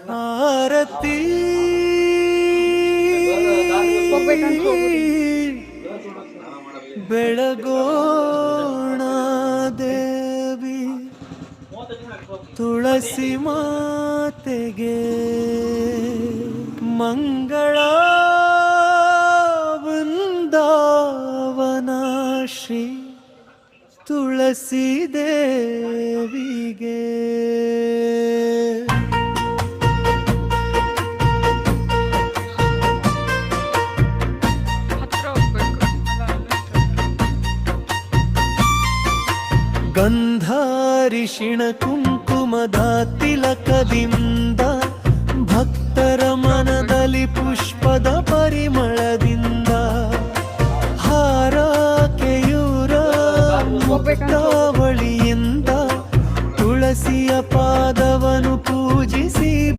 ಆರತಿ ಬೆಳಗೋಣ ದೇವಿ ತುಳಸಿ ಮಾತೆಗೆ ಮಂಗಳ ವೃಂದಾವನ ಶ್ರೀ ತುಳಸಿ ದೇವಿಗೆ. ಗಂಧಾರಿಷಿಣ ಕುಂಕುಮದ ತಿಲಕದಿಂದ